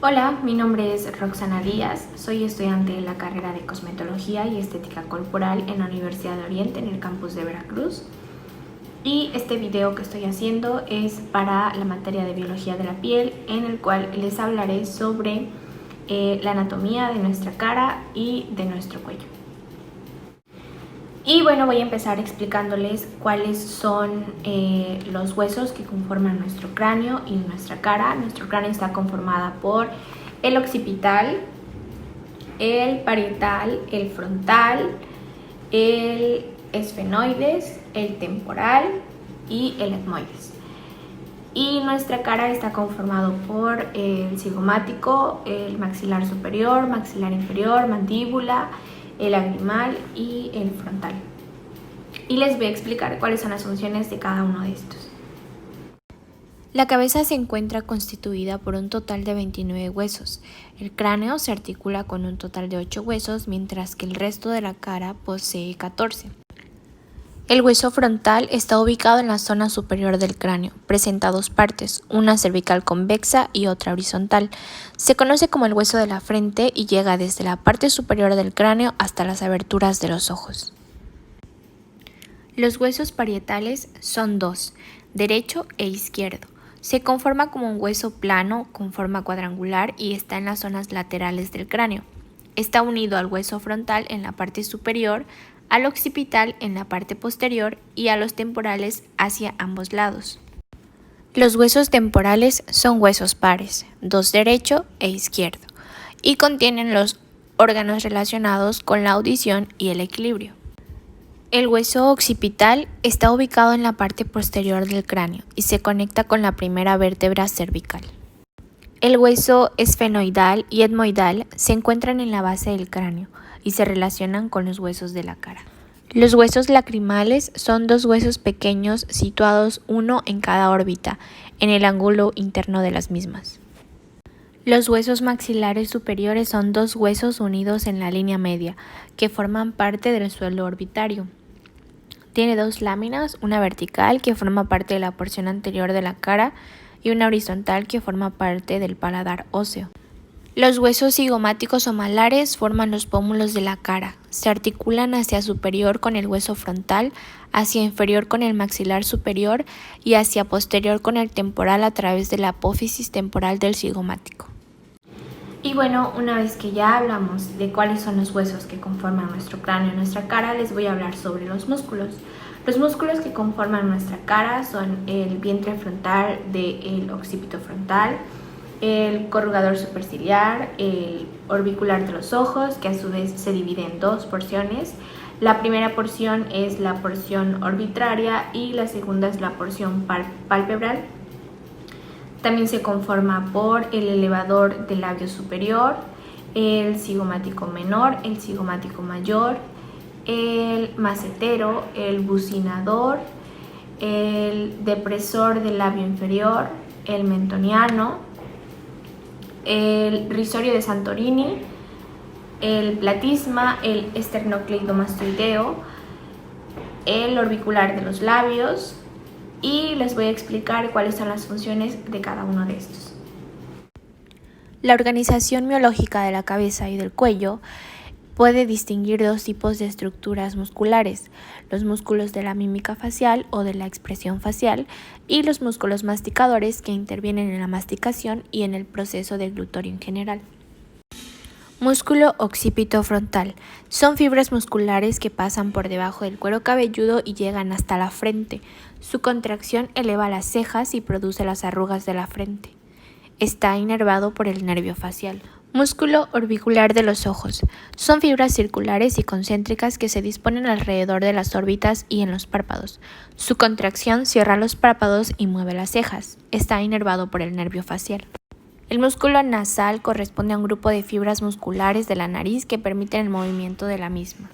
Hola, mi nombre es Roxana Díaz, soy estudiante de la carrera de Cosmetología y Estética Corporal en la Universidad de Oriente en el campus de Veracruz. Y este video que estoy haciendo es para la materia de Biología de la Piel, en el cual les hablaré sobre la anatomía de nuestra cara y de nuestro cuello. Y bueno, voy a empezar explicándoles cuáles son los huesos que conforman nuestro cráneo y nuestra cara. Nuestro cráneo está conformado por el occipital, el parietal, el frontal, el esfenoides, el temporal y el etmoides. Y nuestra cara está conformado por el cigomático, el maxilar superior, maxilar inferior, mandíbula, el lagrimal y el frontal. Y les voy a explicar cuáles son las funciones de cada uno de estos. La cabeza se encuentra constituida por un total de 29 huesos. El cráneo se articula con un total de 8 huesos, mientras que el resto de la cara posee 14. El hueso frontal está ubicado en la zona superior del cráneo. Presenta dos partes, una cervical convexa y otra horizontal. Se conoce como el hueso de la frente y llega desde la parte superior del cráneo hasta las aberturas de los ojos. Los huesos parietales son dos, derecho e izquierdo. Se conforma como un hueso plano con forma cuadrangular y está en las zonas laterales del cráneo. Está unido al hueso frontal en la parte superior, al occipital en la parte posterior y a los temporales hacia ambos lados. Los huesos temporales son huesos pares, dos derecho e izquierdo, y contienen los órganos relacionados con la audición y el equilibrio. El hueso occipital está ubicado en la parte posterior del cráneo y se conecta con la primera vértebra cervical. El hueso esfenoidal y etmoidal se encuentran en la base del cráneo y se relacionan con los huesos de la cara. Los huesos lacrimales son dos huesos pequeños situados uno en cada órbita, en el ángulo interno de las mismas. Los huesos maxilares superiores son dos huesos unidos en la línea media, que forman parte del suelo orbitario. Tiene dos láminas, una vertical que forma parte de la porción anterior de la cara y una horizontal que forma parte del paladar óseo. Los huesos cigomáticos o malares forman los pómulos de la cara. Se articulan hacia superior con el hueso frontal, hacia inferior con el maxilar superior y hacia posterior con el temporal a través de la apófisis temporal del cigomático. Y bueno, una vez que ya hablamos de cuáles son los huesos que conforman nuestro cráneo y nuestra cara, les voy a hablar sobre los músculos. Los músculos que conforman nuestra cara son el vientre frontal del occipito frontal, el corrugador superciliar, el orbicular de los ojos, que a su vez se divide en dos porciones. La primera porción es la porción orbitaria y la segunda es la porción palpebral. También se conforma por el elevador del labio superior, el cigomático menor, el cigomático mayor, el macetero, el bucinador, el depresor del labio inferior, el mentoniano, el risorio de Santorini, el platisma, el esternocleidomastoideo, el orbicular de los labios, y les voy a explicar cuáles son las funciones de cada uno de estos. La organización miológica de la cabeza y del cuello puede distinguir dos tipos de estructuras musculares, los músculos de la mímica facial o de la expresión facial y los músculos masticadores que intervienen en la masticación y en el proceso deglutorio en general. Músculo occipito frontal. Son fibras musculares que pasan por debajo del cuero cabelludo y llegan hasta la frente. Su contracción eleva las cejas y produce las arrugas de la frente. Está inervado por el nervio facial. Músculo orbicular de los ojos. Son fibras circulares y concéntricas que se disponen alrededor de las órbitas y en los párpados. Su contracción cierra los párpados y mueve las cejas. Está inervado por el nervio facial. El músculo nasal corresponde a un grupo de fibras musculares de la nariz que permiten el movimiento de la misma.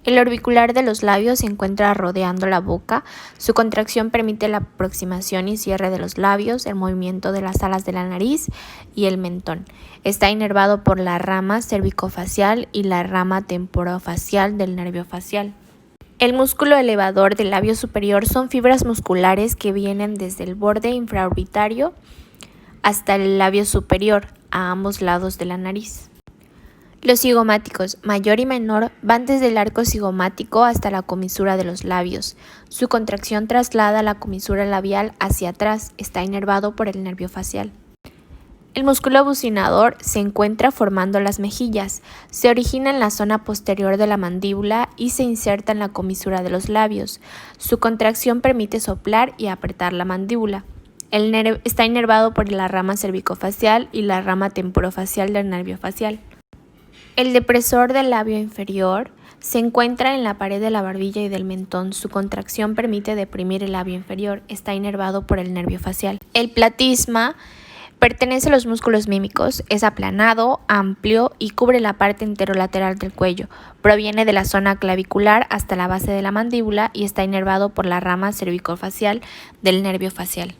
El orbicular de los labios se encuentra rodeando la boca. Su contracción permite la aproximación y cierre de los labios, el movimiento de las alas de la nariz y el mentón. Está inervado por la rama cervicofacial y la rama temporofacial del nervio facial. El músculo elevador del labio superior son fibras musculares que vienen desde el borde infraorbitario hasta el labio superior, a ambos lados de la nariz. Los cigomáticos, mayor y menor, van desde el arco cigomático hasta la comisura de los labios. Su contracción traslada la comisura labial hacia atrás, está inervado por el nervio facial. El músculo bucinador se encuentra formando las mejillas, se origina en la zona posterior de la mandíbula y se inserta en la comisura de los labios. Su contracción permite soplar y apretar la mandíbula. Está inervado por la rama cervicofacial y la rama temporofacial del nervio facial. El depresor del labio inferior se encuentra en la pared de la barbilla y del mentón. Su contracción permite deprimir el labio inferior. Está inervado por el nervio facial. El platisma pertenece a los músculos mímicos. Es aplanado, amplio y cubre la parte enterolateral del cuello. Proviene de la zona clavicular hasta la base de la mandíbula y está inervado por la rama cervicofacial del nervio facial.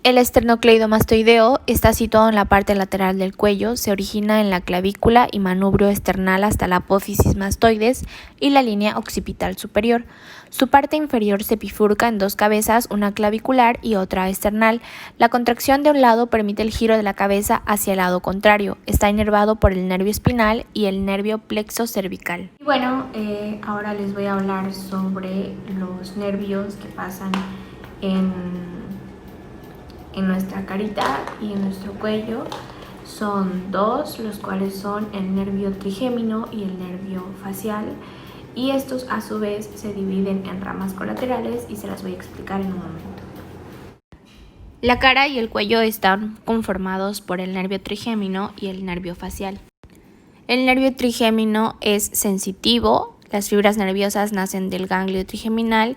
El esternocleidomastoideo está situado en la parte lateral del cuello, se origina en la clavícula y manubrio esternal hasta la apófisis mastoides y la línea occipital superior. Su parte inferior se bifurca en dos cabezas, una clavicular y otra esternal. La contracción de un lado permite el giro de la cabeza hacia el lado contrario. Está inervado por el nervio espinal y el nervio plexo cervical. Y bueno, ahora les voy a hablar sobre los nervios que pasan en nuestra carita y en nuestro cuello. Son dos, los cuales son el nervio trigémino y el nervio facial, y estos a su vez se dividen en ramas colaterales y se las voy a explicar en un momento. La cara y el cuello están conformados por el nervio trigémino y el nervio facial. El nervio trigémino es sensitivo, las fibras nerviosas nacen del ganglio trigeminal,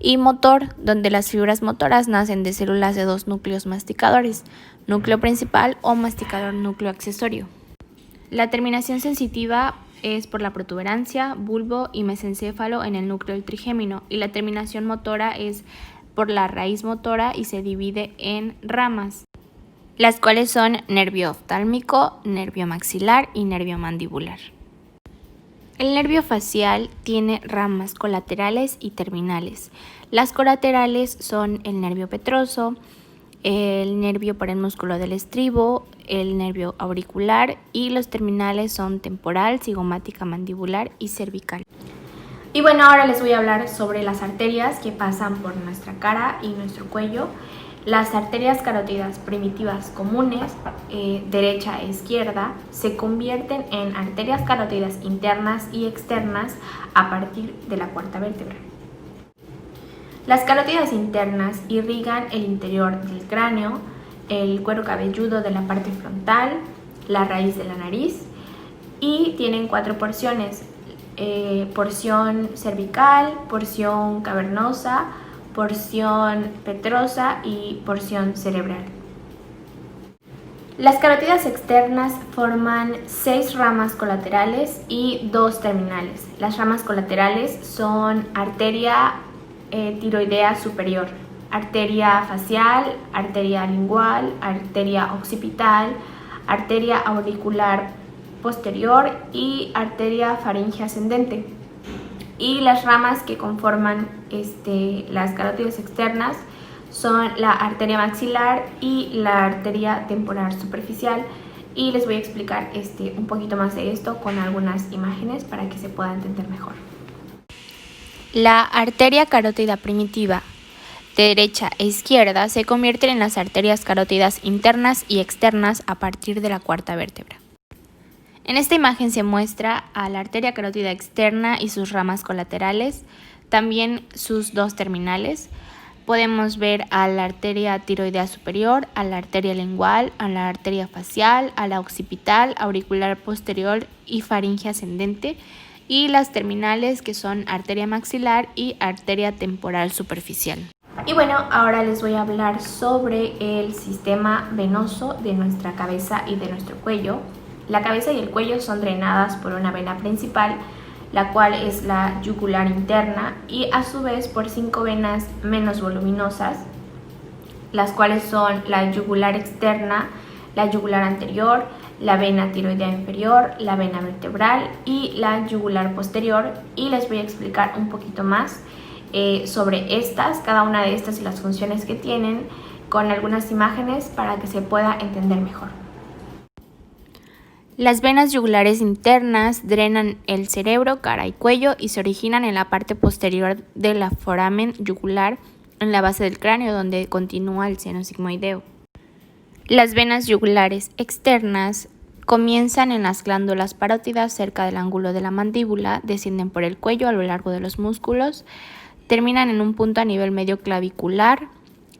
y motor, donde las fibras motoras nacen de células de dos núcleos masticadores, núcleo principal o masticador núcleo accesorio. La terminación sensitiva es por la protuberancia, bulbo y mesencéfalo en el núcleo del trigémino, y la terminación motora es por la raíz motora y se divide en ramas, las cuales son nervio oftálmico, nervio maxilar y nervio mandibular. El nervio facial tiene ramas colaterales y terminales. Las colaterales son el nervio petroso, el nervio por el músculo del estribo, el nervio auricular, y los terminales son temporal, cigomática mandibular y cervical. Y bueno, ahora les voy a hablar sobre las arterias que pasan por nuestra cara y nuestro cuello. Las arterias carótidas primitivas comunes, derecha e izquierda, se convierten en arterias carótidas internas y externas a partir de la cuarta vértebra. Las carótidas internas irrigan el interior del cráneo, el cuero cabelludo de la parte frontal, la raíz de la nariz, y tienen 4 porciones: porción cervical, porción cavernosa, porción petrosa y porción cerebral. Las carótidas externas forman 6 ramas colaterales y 2 terminales. Las ramas colaterales son arteria tiroidea superior, arteria facial, arteria lingual, arteria occipital, arteria auricular posterior y arteria faríngea ascendente. Y las ramas que conforman las carótidas externas son la arteria maxilar y la arteria temporal superficial, y les voy a explicar un poquito más de esto con algunas imágenes para que se pueda entender mejor. La arteria carótida primitiva de derecha e izquierda se convierten en las arterias carótidas internas y externas a partir de la cuarta vértebra. En esta imagen se muestra a la arteria carótida externa y sus ramas colaterales, también sus 2 terminales. Podemos ver a la arteria tiroidea superior, a la arteria lingual, a la arteria facial, a la occipital, auricular posterior y faringe ascendente, y las terminales, que son arteria maxilar y arteria temporal superficial. Y bueno, ahora les voy a hablar sobre el sistema venoso de nuestra cabeza y de nuestro cuello. La cabeza y el cuello son drenadas por una vena principal, la cual es la yugular interna, y a su vez por 5 venas menos voluminosas, las cuales son la yugular externa, la yugular anterior, la vena tiroidea inferior, la vena vertebral y la yugular posterior. Y les voy a explicar un poquito más sobre estas, cada una de estas y las funciones que tienen con algunas imágenes para que se pueda entender mejor. Las venas yugulares internas drenan el cerebro, cara y cuello y se originan en la parte posterior del foramen yugular, en la base del cráneo, donde continúa el seno sigmoideo. Las venas yugulares externas comienzan en las glándulas parótidas cerca del ángulo de la mandíbula, descienden por el cuello a lo largo de los músculos, terminan en un punto a nivel medio clavicular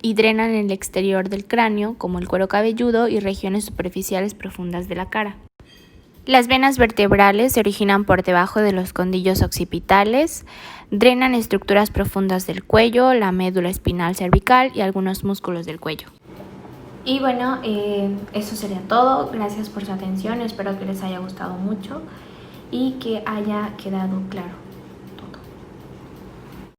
y drenan el exterior del cráneo, como el cuero cabelludo y regiones superficiales profundas de la cara. Las venas vertebrales se originan por debajo de los condillos occipitales, drenan estructuras profundas del cuello, la médula espinal cervical y algunos músculos del cuello. Y bueno, eso sería todo. Gracias por su atención, espero que les haya gustado mucho y que haya quedado claro.